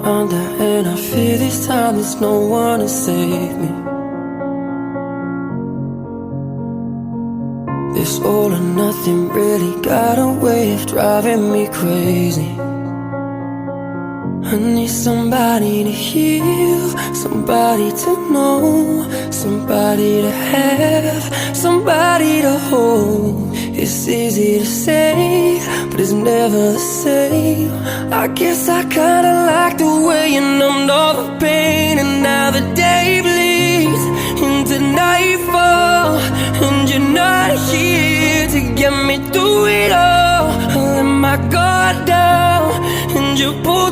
under, and I fear this time there's no one to save me. This all or nothing really got a way of driving me crazy. I need somebody to heal, somebody to know, somebody to have, somebody to hold. It's easy to say, but it's never the same. I guess I kinda like the way you numbed all the pain, and now the day bleeds into nightfall, and you're not here to get me through it all. I let my guard down, and you pulled